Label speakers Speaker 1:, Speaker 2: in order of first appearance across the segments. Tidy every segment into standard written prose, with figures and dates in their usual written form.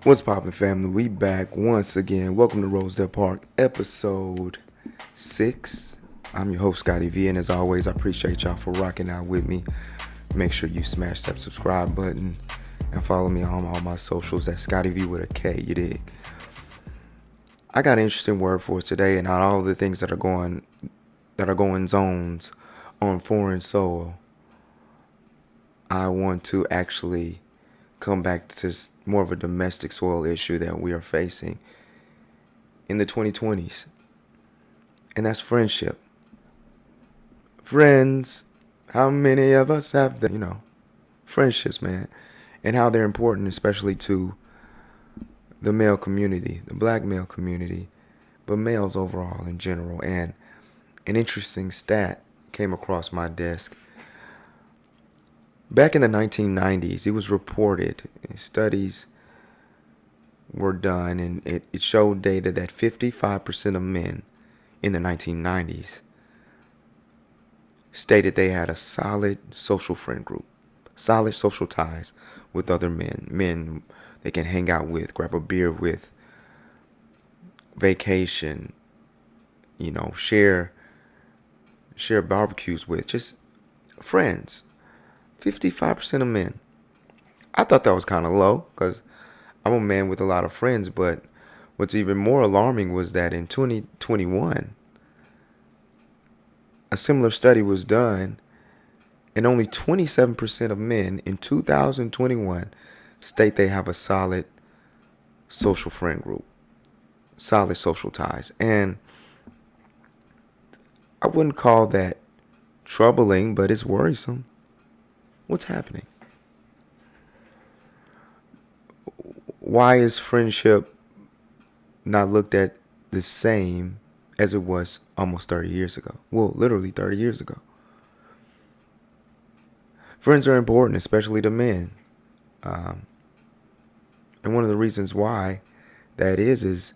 Speaker 1: What's poppin', family? We back once again. Welcome to Rosedale Park, episode 6. I'm your host, Scotty V, and as always, I appreciate y'all for rocking out with me. Make sure you smash that subscribe button and follow me on all my socials. That's Scotty V with a K, you dig? I got an interesting word for us today, and all the things that are going zones on foreign soil. I want to actually come back to more of a domestic soil issue that we are facing in the 2020s, and that's friendship. Friends, how many of us have that? Friendships, man, and how they're important, especially to the male community, the black male community, but males overall in general. And an interesting stat came across my desk. Back in the 1990s, it was reported, studies were done, and it showed data that 55% of men in the 1990s stated they had a solid social friend group, solid social ties with other men they can hang out with, grab a beer with, vacation, share barbecues with, just friends. 55% of men. I thought that was kind of low because I'm a man with a lot of friends, but what's even more alarming was that in 2021, a similar study was done, and only 27% of men in 2021 state they have a solid social friend group, solid social ties. And I wouldn't call that troubling, but it's worrisome. What's happening? Why is friendship not looked at the same as it was almost 30 years ago? Well, literally 30 years ago. Friends are important, especially to men. And one of the reasons why that is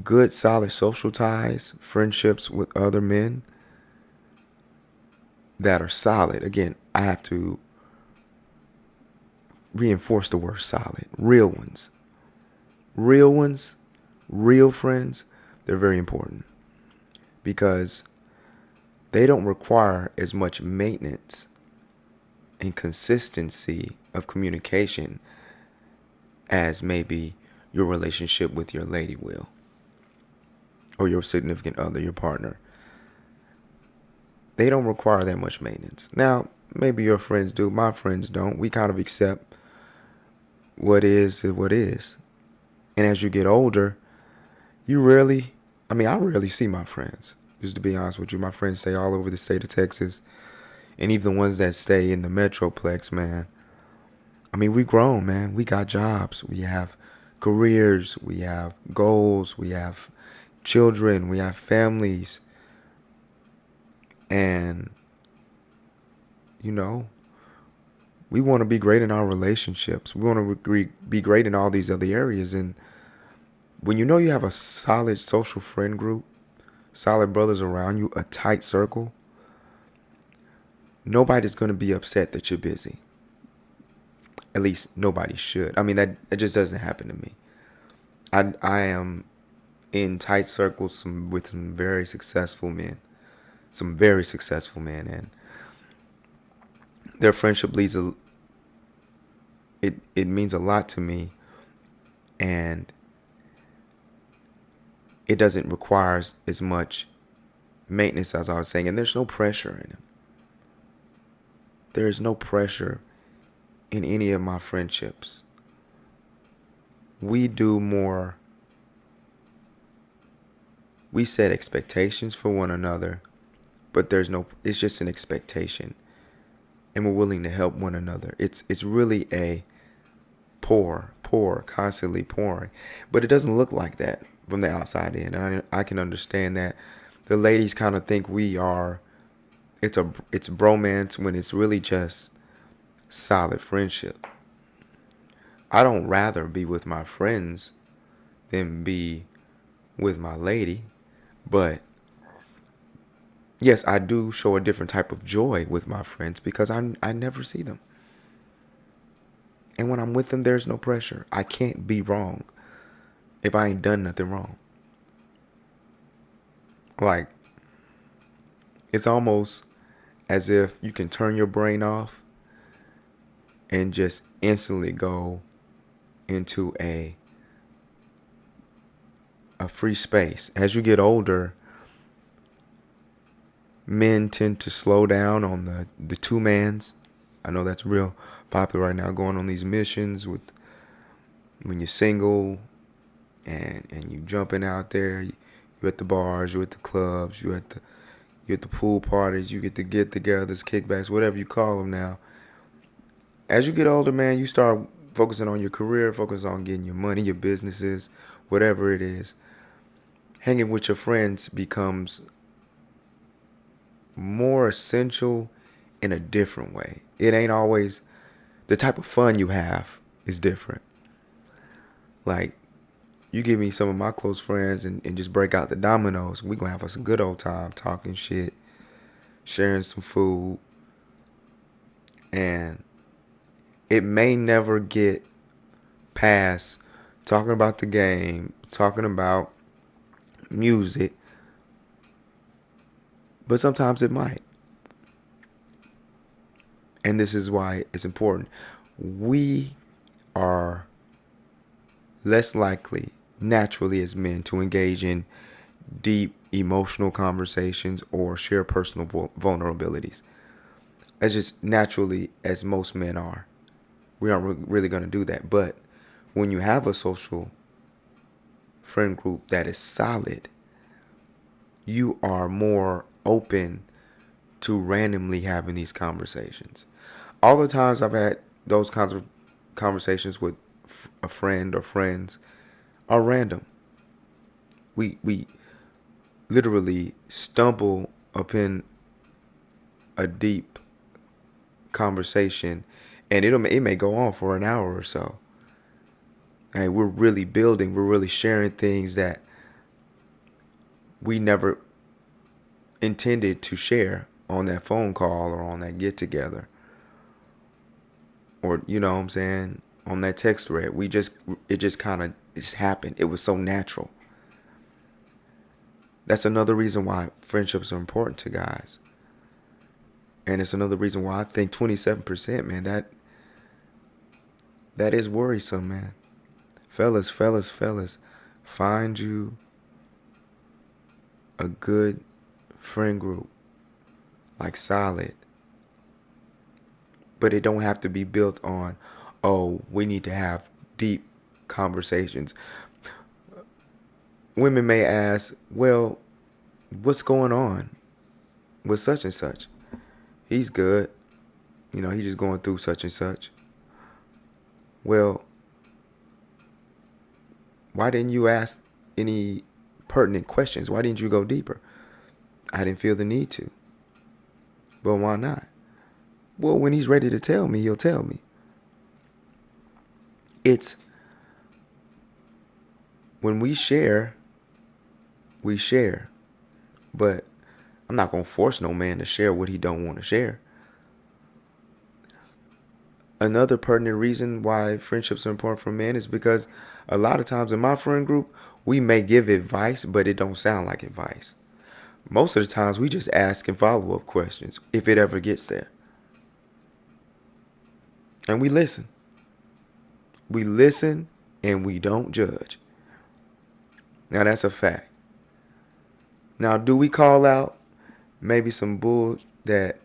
Speaker 1: good, solid social ties, friendships with other men that are solid. Again, I have to reinforce the word solid. Real ones. Real friends, they're very important because they don't require as much maintenance and consistency of communication as maybe your relationship with your lady will, or your significant other, your partner. They don't require that much maintenance. Now, maybe your friends do. My friends don't. We kind of accept what is what is. And as you get older, I rarely see my friends. Just to be honest with you, my friends stay all over the state of Texas. And even the ones that stay in the Metroplex, man. We grown, man. We got jobs. We have careers. We have goals. We have children. We have families. And, we want to be great in our relationships. We want to be great in all these other areas. And when you know you have a solid social friend group, solid brothers around you, a tight circle, nobody's going to be upset that you're busy. At least nobody should. That just doesn't happen to me. I am in tight circles with some very successful men. And their friendship it means a lot to me, and it doesn't require as much maintenance as I was saying, and there's no pressure in it. There is no pressure in any of my friendships. We set expectations for one another, but it's just an expectation, and we're willing to help one another. It's really a pour, constantly pouring, but it doesn't look like that from the outside in. And I can understand that the ladies kind of think it's bromance when it's really just solid friendship. I don't rather be with my friends than be with my lady, but yes, I do show a different type of joy with my friends because I never see them. And when I'm with them, there's no pressure. I can't be wrong if I ain't done nothing wrong. Like, it's almost as if you can turn your brain off and just instantly go into a free space. As you get older, men tend to slow down on the two mans. I know that's real popular right now, going on these missions with when you're single and you jumping out there. You at the bars, you at the clubs, you at the pool parties, you get the get-togethers, kickbacks, whatever you call them now. As you get older, man, you start focusing on your career, focus on getting your money, your businesses, whatever it is. Hanging with your friends becomes more essential in a different way. It ain't always the type of fun you have is different. Like, you give me some of my close friends and just break out the dominoes. We gonna have us a good old time talking shit, sharing some food, and it may never get past talking about the game, talking about music, but sometimes it might. And this is why it's important. We are less likely, naturally as men, to engage in deep emotional conversations or share personal vulnerabilities. As just naturally as most men are. We aren't really going to do that. But when you have a social friend group that is solid, you are more open to randomly having these conversations. All the times I've had those kinds of conversations with a friend or friends are random. We literally stumble upon a deep conversation, and it may go on for an hour or so. And we're really building, we're really sharing things that we never intended to share on that phone call or on that get together, or you know what I'm saying, on that text thread. It just kind of just happened. It was so natural. That's another reason why friendships are important to guys. And it's another reason why I think 27%, man, that is worrisome, man. Fellas, find you a good friend group, like solid. But it don't have to be built on, oh, we need to have deep conversations. Women may ask, well, what's going on with such and such? He's good. You know, he's just going through such and such. Well, why didn't you ask any pertinent questions? Why didn't you go deeper? I didn't feel the need to. But why not? Well, when he's ready to tell me, he'll tell me. It's when we share. But I'm not going to force no man to share what he don't want to share. Another pertinent reason why friendships are important for men is because a lot of times in my friend group, we may give advice, but it don't sound like advice. Most of the times we just asking follow-up questions, if it ever gets there. And we listen. We listen and we don't judge. Now that's a fact. Now, do we call out maybe some bull that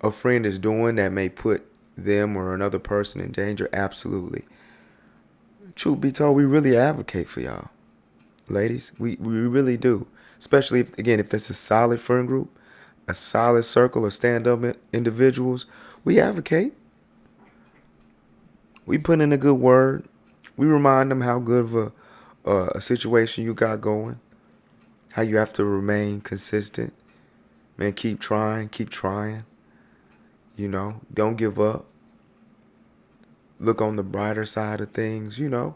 Speaker 1: a friend is doing that may put them or another person in danger? Absolutely. Truth be told, we really advocate for y'all. Ladies, we really do. Especially, if that's a solid friend group, a solid circle of stand-up individuals, we advocate. We put in a good word. We remind them how good of a situation you got going. How you have to remain consistent. Man, keep trying. You know, don't give up. Look on the brighter side of things, you know.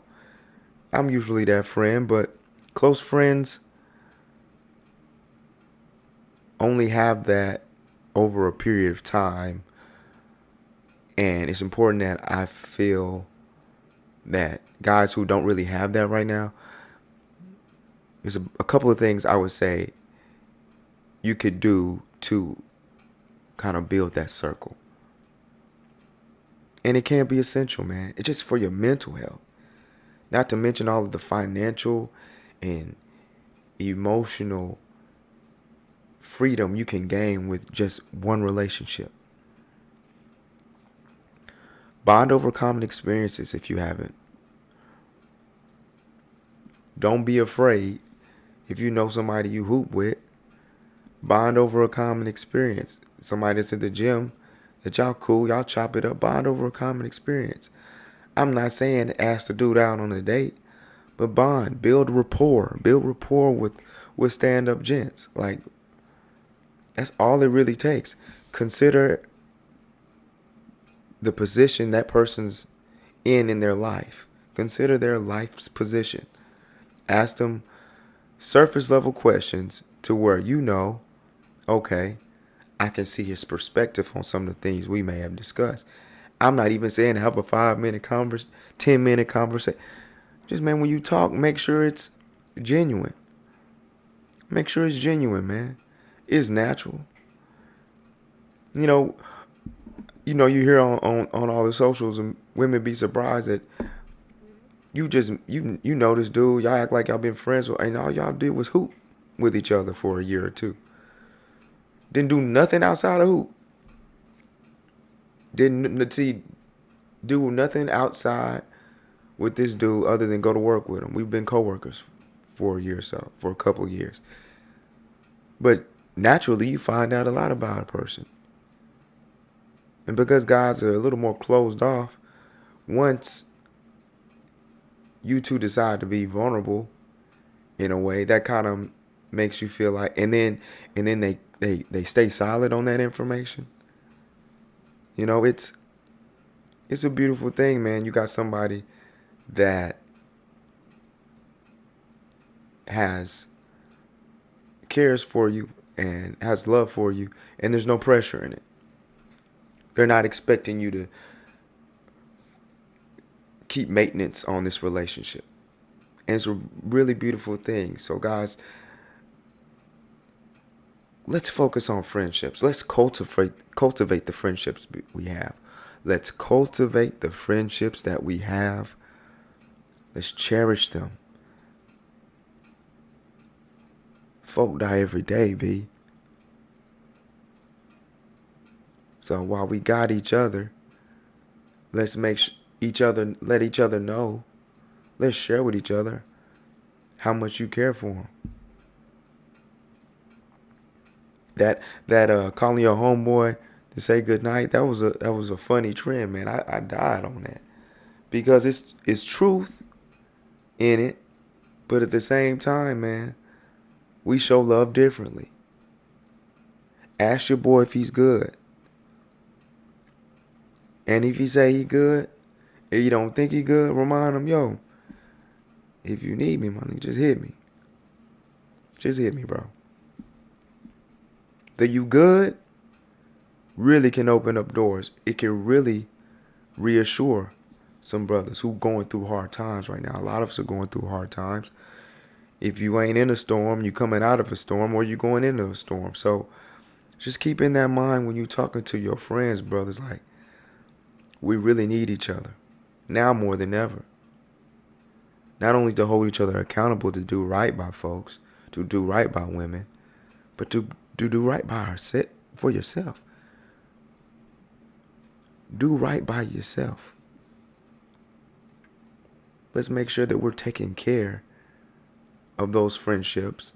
Speaker 1: I'm usually that friend, but close friends only have that over a period of time And it's important that I feel that guys who don't really have that right now, there's a couple of things I would say you could do to kind of build that circle. And it can be essential, man. It's just for your mental health. Not to mention all of the financial and emotional freedom you can gain with just one relationship. Bond over common experiences if you haven't. Don't be afraid if you know somebody you hoop with. Bond over a common experience. Somebody that's at the gym that y'all cool, y'all chop it up. Bond over a common experience. I'm not saying ask the dude out on a date, but bond, build rapport with stand-up gents. Like, that's all it really takes. Consider the position that person's in their life. Consider their life's position. Ask them surface level questions to where you know, okay, I can see his perspective on some of the things we may have discussed. I'm not even saying have a 5-minute 10-minute conversation. Just, man, when you talk, make sure it's genuine. Make sure it's genuine, man. It's natural. You know, you hear on all the socials and women be surprised that you know this dude, y'all act like y'all been friends with, and all y'all did was hoop with each other for a year or two. Didn't do nothing outside of hoop. Didn't do nothing outside with this dude other than go to work with him. We've been coworkers for a year or so, for a couple of years. But naturally, you find out a lot about a person. And because guys are a little more closed off, once you two decide to be vulnerable in a way, that kind of makes you feel like, and then they stay solid on that information. You know, it's a beautiful thing, man. You got somebody that cares for you and has love for you, and there's no pressure in it. They're not expecting you to keep maintenance on this relationship. And it's a really beautiful thing. So guys, let's focus on friendships. Let's cultivate the friendships we have. Let's cultivate the friendships that we have. Let's cherish them. Folk die every day, B. So while we got each other, let's let each other know. Let's share with each other how much you care for them. That calling your homeboy to say goodnight, that was a funny trend, man. I died on that. Because it's truth in it, but at the same time, man, we show love differently. Ask your boy if he's good. And if he say he good, if you don't think he good, remind him, yo, if you need me, my nigga, just hit me. Just hit me, bro. The you good really can open up doors. It can really reassure some brothers who going through hard times right now. A lot of us are going through hard times. If you ain't in a storm, you coming out of a storm, or you going into a storm. So just keep in that mind when you talking to your friends, brothers, like, we really need each other now more than ever. Not only to hold each other accountable to do right by folks, to do right by women, but to do right by for yourself. Do right by yourself. Let's make sure that we're taking care of those friendships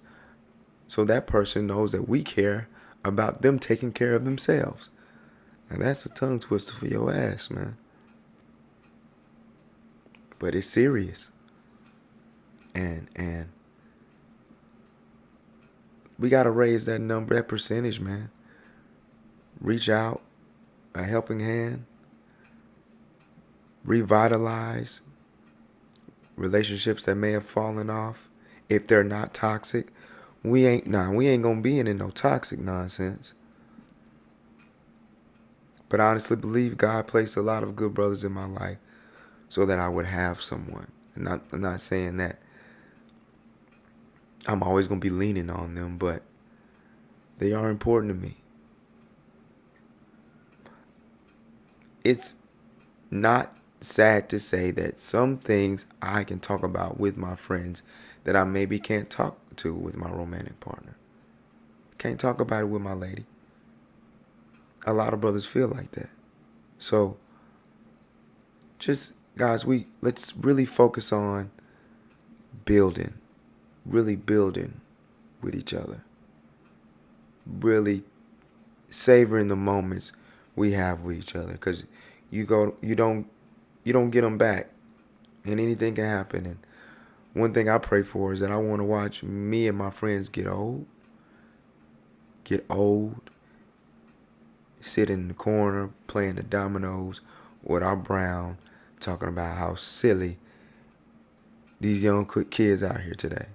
Speaker 1: so that person knows that we care about them taking care of themselves. And that's a tongue twister for your ass, man. But it's serious. And we got to raise that number, that percentage, man. Reach out, a helping hand. Revitalize relationships that may have fallen off. If they're not toxic, we ain't gonna be in no toxic nonsense. But I honestly believe God placed a lot of good brothers in my life so that I would have someone. And I'm not saying that I'm always going to be leaning on them, but they are important to me. It's not sad to say that some things I can talk about with my friends that I maybe can't talk to with my romantic partner. Can't talk about it with my lady. A lot of brothers feel like that. So just guys, let's really focus on building, really building with each other. Really savoring the moments we have with each other, because you don't get them back, and anything can happen. And one thing I pray for is that I want to watch me and my friends get old, sit in the corner playing the dominoes with our brown, talking about how silly these young kids out here today.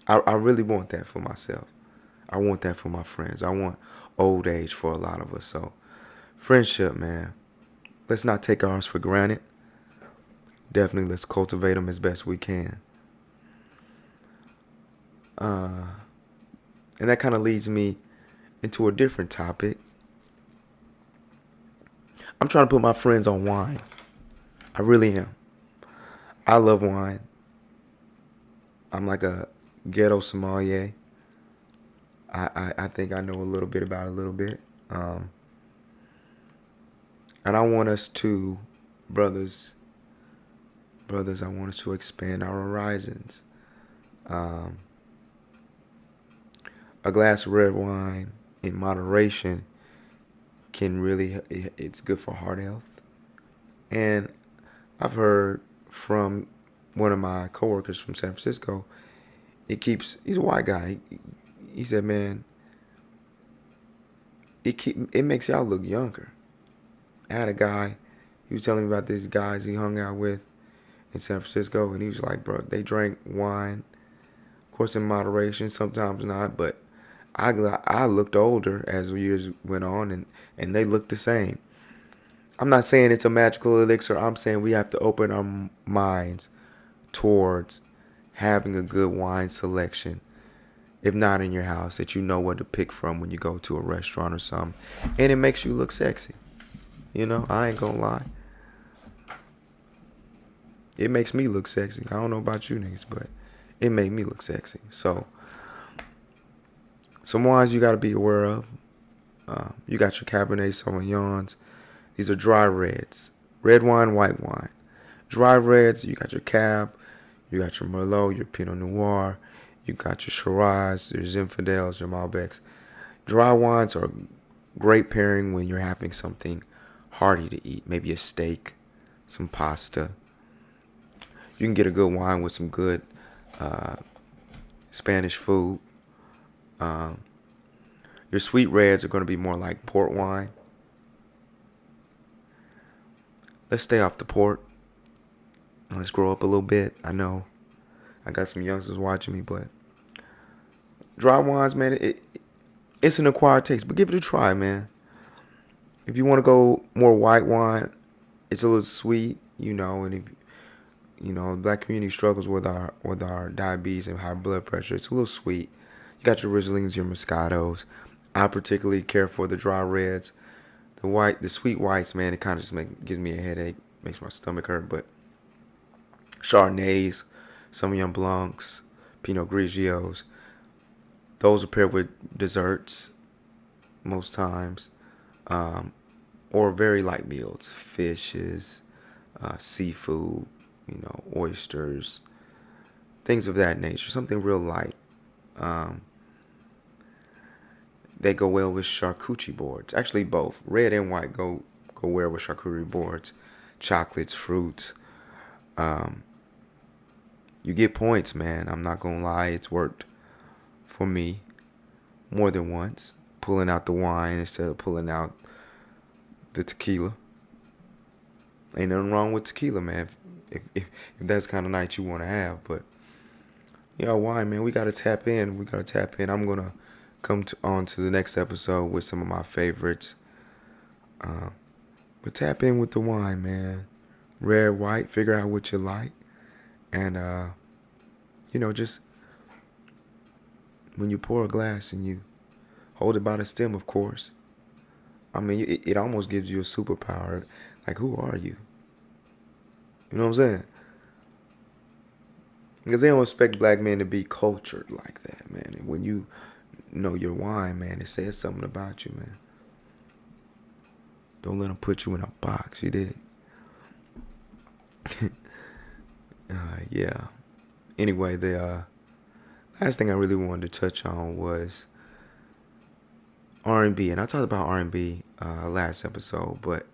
Speaker 1: I really want that for myself. I want that for my friends. I want old age for a lot of us. So friendship, man, let's not take ours for granted. Definitely let's cultivate them as best we can. And that kind of leads me into a different topic. I'm trying to put my friends on wine. I really am. I love wine. I'm like a ghetto sommelier. I think I know a little bit about it, a little bit. And I want us to, brothers, I want us to expand our horizons. A glass of red wine in moderation it's good for heart health. And I've heard from one of my coworkers from San Francisco, he's a white guy. He said, man, it makes y'all look younger. I had a guy, he was telling me about these guys he hung out with in San Francisco, and he was like, bro, they drank wine, of course in moderation, sometimes not, but I looked older as the years went on, and they looked the same. I'm not saying it's a magical elixir. I'm saying we have to open our minds towards having a good wine selection. If not in your house, that you know what to pick from when you go to a restaurant or something. And it makes you look sexy. You know, I ain't gonna lie. It makes me look sexy. I don't know about you niggas, but it made me look sexy. So, some wines you gotta be aware of. You got your Cabernet Sauvignons. These are dry reds. Red wine, white wine. Dry reds, you got your Cab, you got your Merlot, your Pinot Noir, you got your Shiraz, your Zinfandels, your Malbecs. Dry wines are great pairing when you're having something hearty to eat. Maybe a steak, some pasta. You can get a good wine with some good Spanish food. Your sweet reds are going to be more like port wine. Let's stay off the port. Let's grow up a little bit. I know I got some youngsters watching me, but dry wines, man, it's an acquired taste, but give it a try, man. If you want to go more white wine, it's a little sweet, and if the black community struggles with our diabetes and high blood pressure, it's a little sweet. You got your Rieslings, your Moscatos. I particularly care for the dry reds. The sweet whites, man, it kind of just gives me a headache, makes my stomach hurt. But Chardonnays, Sauvignon Blancs, Pinot Grigios, those are paired with desserts most times, or very light meals, fishes, seafood, oysters, things of that nature, something real light. They go well with charcuterie boards. Actually, both red and white go well with charcuterie boards, chocolates, fruits. You get points, man. I'm not gonna lie, it's worked for me more than once. Pulling out the wine instead of pulling out the tequila. Ain't nothing wrong with tequila, man. If that's the kind of night you want to have, but wine, man. We gotta tap in. I'm gonna on to the next episode with some of my favorites. But tap in with the wine, man. Red, white, figure out what you like. And, just when you pour a glass and you hold it by the stem, of course. I mean, it almost gives you a superpower. Like, who are you? You know what I'm saying? Because they don't expect black men to be cultured like that, man. And when you know your wine, man, it says something about you, man. Don't let them put you in a box. You did. Yeah. Anyway, the last thing I really wanted to touch on was R&B, and I talked about R&B last episode, but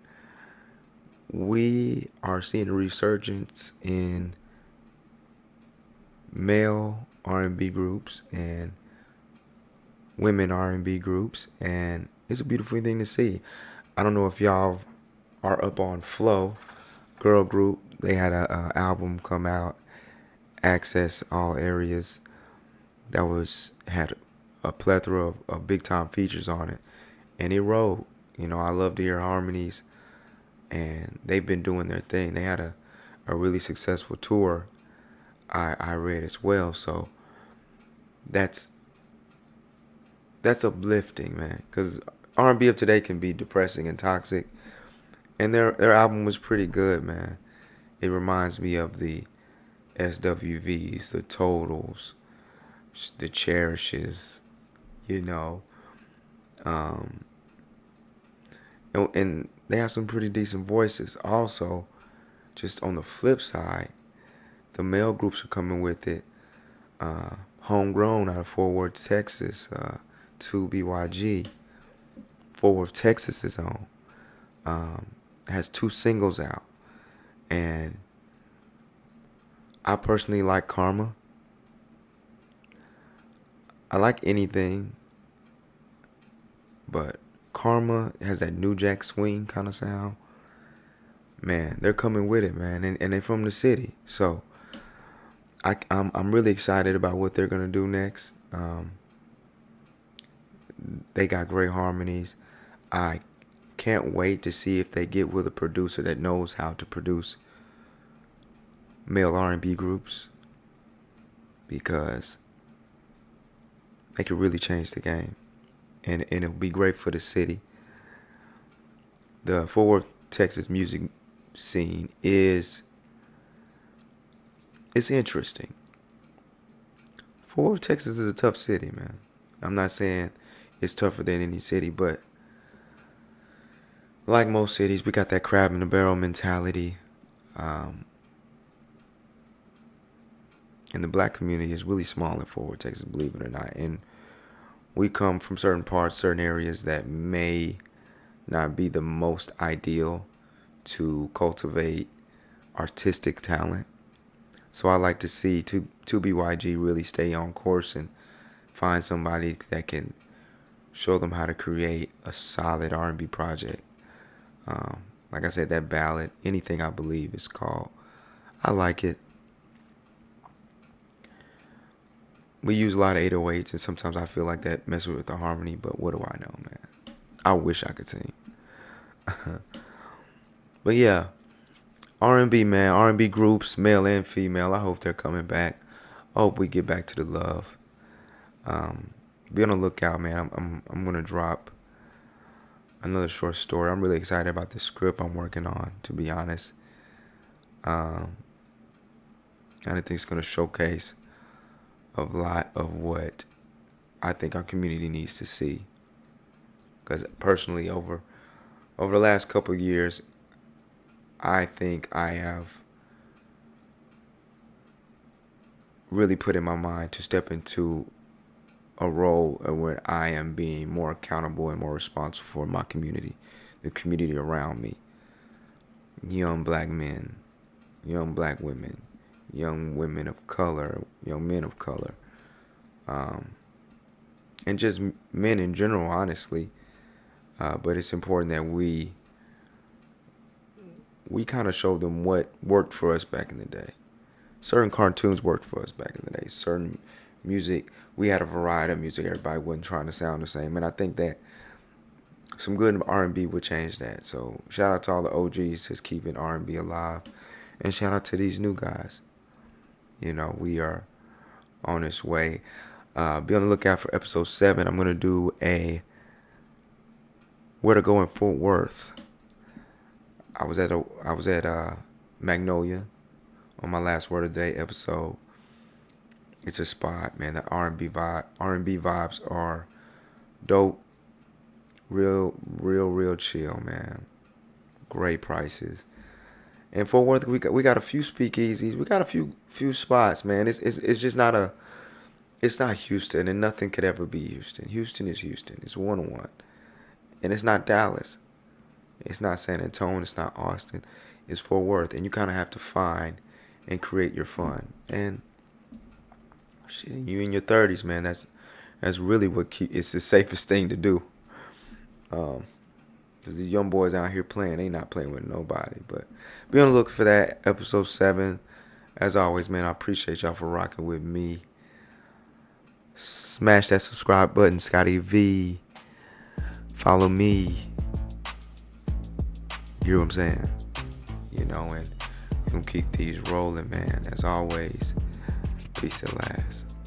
Speaker 1: we are seeing a resurgence in male R&B groups and women R&B groups, and it's a beautiful thing to see. I don't know if y'all are up on Flow, girl group. They had a album come out, Access All Areas, that had a plethora of big time features on it, and it rolled. I love to hear harmonies, and they've been doing their thing. They had a really successful tour, I read as well. So that's uplifting, man, because R&B of today can be depressing and toxic, and their album was pretty good, man. It reminds me of the SWVs, the Totals, the Cherishes, you know. Um, and they have some pretty decent voices. Also, just on the flip side, the male groups are coming with it. Homegrown out of Fort Worth, Texas, 2BYG, Fort Worth, Texas is on. Has 2 singles out. And I personally like Karma. I like anything, but Karma has that New Jack Swing kind of sound. Man, they're coming with it, man, and they're from the city. So I'm really excited about what they're gonna do next. They got great harmonies. I can't wait to see if they get with a producer that knows how to produce male R&B groups, because they could really change the game, and it'll be great for the city. The Fort Worth, Texas music scene it's interesting. Fort Worth, Texas is a tough city, man. I'm not saying it's tougher than any city, but like most cities, we got that crab in the barrel mentality. And the black community is really small in Fort Worth, Texas, believe it or not. And we come from certain parts, certain areas that may not be the most ideal to cultivate artistic talent. So I like to see 2BYG really stay on course and find somebody that can show them how to create a solid R&B project. Like I said, that ballad, Anything I Believe, is called. I like it. We use a lot of 808s, and sometimes I feel like that messes with the harmony, but what do I know, man? I wish I could sing. But yeah, R&B, man, R&B groups, male and female, I hope they're coming back. I hope we get back to the love. Be on the lookout, man. I'm gonna drop another short story. I'm really excited about the script I'm working on, to be honest. I think it's gonna showcase a lot of what I think our community needs to see. Because personally, over the last couple of years, I think I have really put in my mind to step into a role where I am being more accountable and more responsible for my community, the community around me. Young black men, young black women, young women of color, young men of color, and just men in general, honestly. But it's important that we kind of show them what worked for us back in the day. Certain cartoons worked for us back in the day. Certain music, we had a variety of music. Everybody wasn't trying to sound the same. And I think that some good R&B would change that. So shout out to all the OGs that's keeping R&B alive, and shout out to these new guys. You know, we are on its way. Be on the lookout for episode 7. I'm gonna do a where to go in Fort Worth. I was at Magnolia on my last Word of the Day episode. It's a spot, man. The R&B vibes are dope. Real chill, man. Great prices. And Fort Worth, we got a few speakeasies. We got a few spots, man. It's just not it's not Houston, and nothing could ever be Houston. Houston is Houston. It's 101. And it's not Dallas. It's not San Antonio. It's not Austin. It's Fort Worth. And you kind of have to find and create your fun. And shit, you in your 30s, man. That's really it's the safest thing to do. Because these young boys out here playing, they not playing with nobody. But be on the lookout for that, episode 7. As always, man, I appreciate y'all for rocking with me. Smash that subscribe button, Scotty V. Follow me. You know what I'm saying? You know, and we're going to keep these rolling, man. As always, peace at last.